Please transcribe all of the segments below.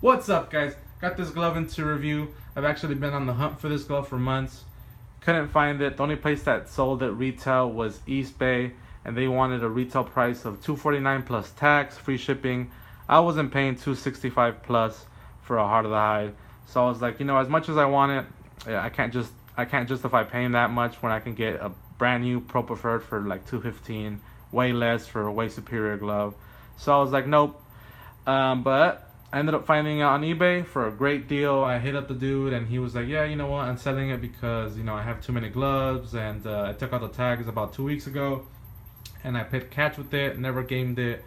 What's up, guys? Got this glove into review. I've actually been on the hunt for this glove for months. Couldn't find it. The only place that sold it retail was East Bay, and they wanted a retail price of $249 plus tax, free shipping. I wasn't paying $265 plus for a heart of the hide, so I was like, as much as I want it, yeah, I can't justify paying that much when I can get a brand new Pro Preferred for like $215, way less for a way superior glove. So I was like, nope. But I ended up finding it on eBay for a great deal. I hit up the dude and he was like, yeah, you know what, I'm selling it because I have too many gloves, and I took out the tags about 2 weeks ago and I played catch with it, never gamed it,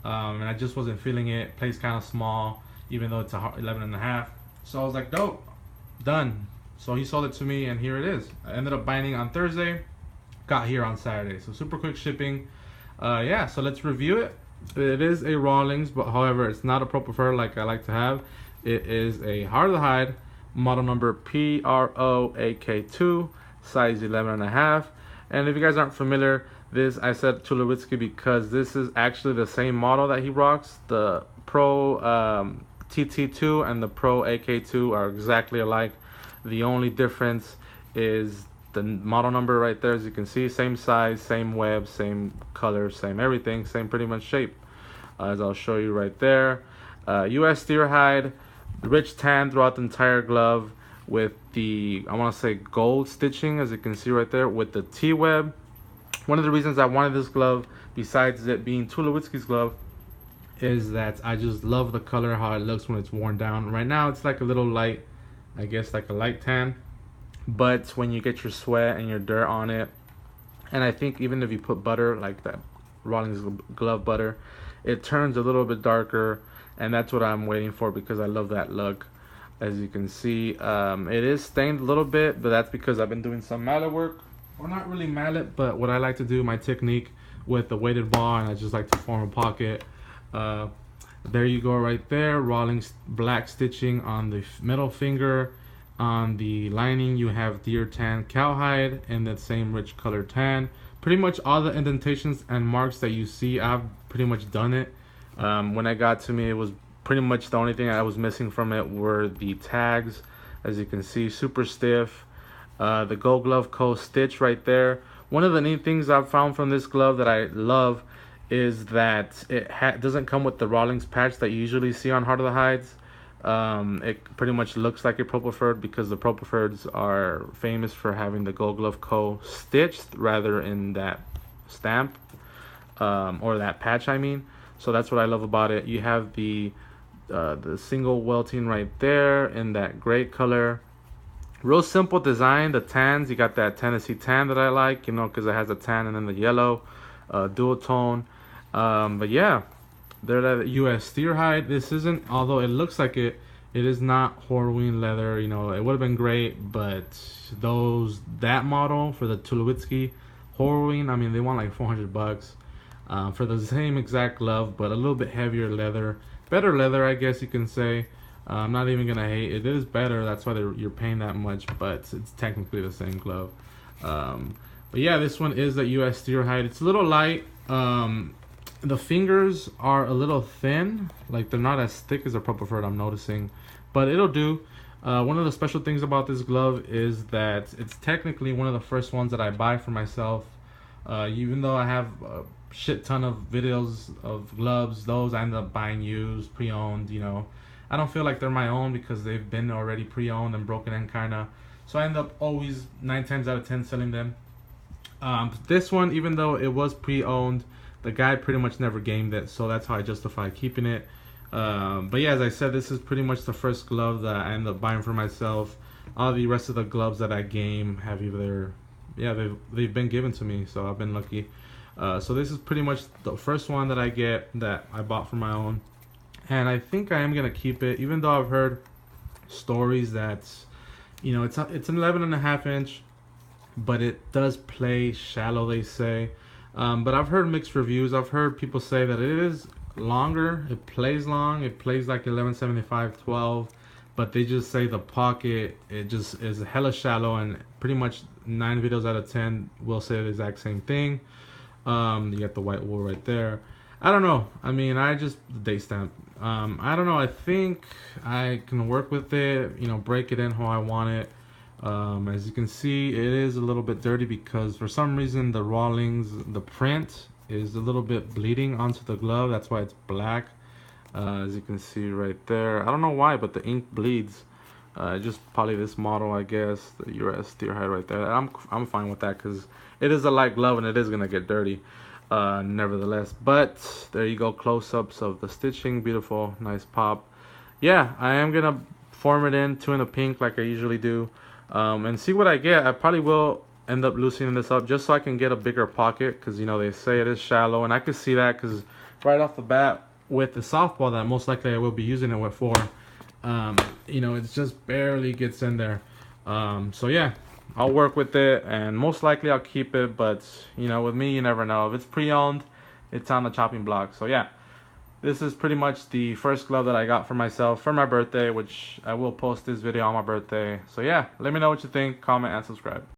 and I just wasn't feeling it. Plays kind of small even though it's a 11 and a half. So I was like, dope, done. So he sold it to me and here it is. I ended up buying it on Thursday, got here on Saturday, so super quick shipping. Yeah, so let's review it. It is a Rawlings, but however, it's not a Pro Preferred like I like to have. It is a heart of the hide, model number PROAK2, size 11 and a half. And if you guys aren't familiar, this I said Tulowitzki because this is actually the same model that he rocks. The Pro TT2 and the Pro AK2 are exactly alike. The only difference is the model number right there. As you can see, same size, same web, same color, same everything, same pretty much shape, as I'll show you right there. US steer hide, rich tan throughout the entire glove with the, I want to say, gold stitching, as you can see right there, with the T-web. One of the reasons I wanted this glove, besides it being Tulowitzki's glove, is that I just love the color, how it looks when it's worn down. Right now it's like a little light, I guess like a light tan, but when you get your sweat and your dirt on it, and I think even if you put butter, like that Rawlings glove butter, it turns a little bit darker, and that's what I'm waiting for because I love that look. As you can see, it is stained a little bit, but that's because I've been doing some mallet work, or not really mallet, but what I like to do, my technique with the weighted ball, and I just like to form a pocket. There you go right there, Rawlings black stitching on the middle finger. On the lining you have deer tan cowhide and that same rich color tan. Pretty much all the indentations and marks that you see, I've pretty much done it. When I got to me, it was pretty much the only thing I was missing from it were the tags. As you can see, super stiff. The Gold Glove Co. stitch right there. One of the neat things I've found from this glove that I love is that it doesn't come with the Rawlings patch that you usually see on Heart of the Hides. It pretty much looks like a Pro Preferred because the Pro Preferreds are famous for having the Gold Glove Co. stitched rather in that stamp, or that patch, I mean. So that's what I love about it. You have the single welting right there in that gray color. Real simple design. The tans, you got that Tennessee tan that I like, because it has a tan and then the yellow, dual tone. But yeah, they're that US steer hide. This isn't, although it looks like it is not Horween leather. It would have been great, but that model for the Tulowitzki Horween, I mean, they want like $400 for the same exact glove, but a little bit heavier leather, better leather, I guess you can say. I'm not even gonna hate it. It is better. That's why you're paying that much, but it's technically the same glove. But yeah, this one is a US steer hide. It's a little light. The fingers are a little thin, like they're not as thick as a Pro Preferred, I'm noticing, but it'll do. One of the special things about this glove is that it's technically one of the first ones that I buy for myself. Even though I have a shit ton of videos of gloves, those I end up buying used, pre-owned. I don't feel like they're my own because they've been already pre-owned and broken in kinda, so I end up always 9 times out of 10 selling them. This one, even though it was pre-owned, the guy pretty much never gamed it, so that's how I justify keeping it. But yeah, as I said, this is pretty much the first glove that I end up buying for myself. All the rest of the gloves that I game have either, they've been given to me, so I've been lucky. So this is pretty much the first one that I get that I bought for my own, and I think I am gonna keep it, even though I've heard stories that it's an 11 and a half inch, but it does play shallow, they say. But I've heard mixed reviews. I've heard people say that it is longer, it plays long, it plays like 1175 12, but they just say the pocket, it just is hella shallow, and pretty much 9 videos out of 10 will say the exact same thing. You got the white wool right there. I don't know. I mean, I just date stamp. I don't know. I think I can work with it. You know, break it in how I want it. As you can see, it is a little bit dirty because for some reason the Rawlings, the print is a little bit bleeding onto the glove. That's why it's black. As you can see right there. I don't know why, but the ink bleeds. Just probably this model, I guess, the US Steelhead right there. I'm fine with that because it is a light glove and it is gonna get dirty, nevertheless. But there you go, close-ups of the stitching, beautiful, nice pop. Yeah, I am gonna form it in 2 in a pink like I usually do, and see what I get. I probably will end up loosening this up just so I can get a bigger pocket because you know they say it is shallow, and I can see that because right off the bat with the softball that most likely I will be using it with for. You know, it just barely gets in there. So yeah, I'll work with it and most likely I'll keep it, but you know, with me, you never know. If it's pre-owned, it's on the chopping block. So yeah, this is pretty much the first glove that I got for myself for my birthday, which I will post this video on my birthday. So yeah, let me know what you think, comment, and subscribe.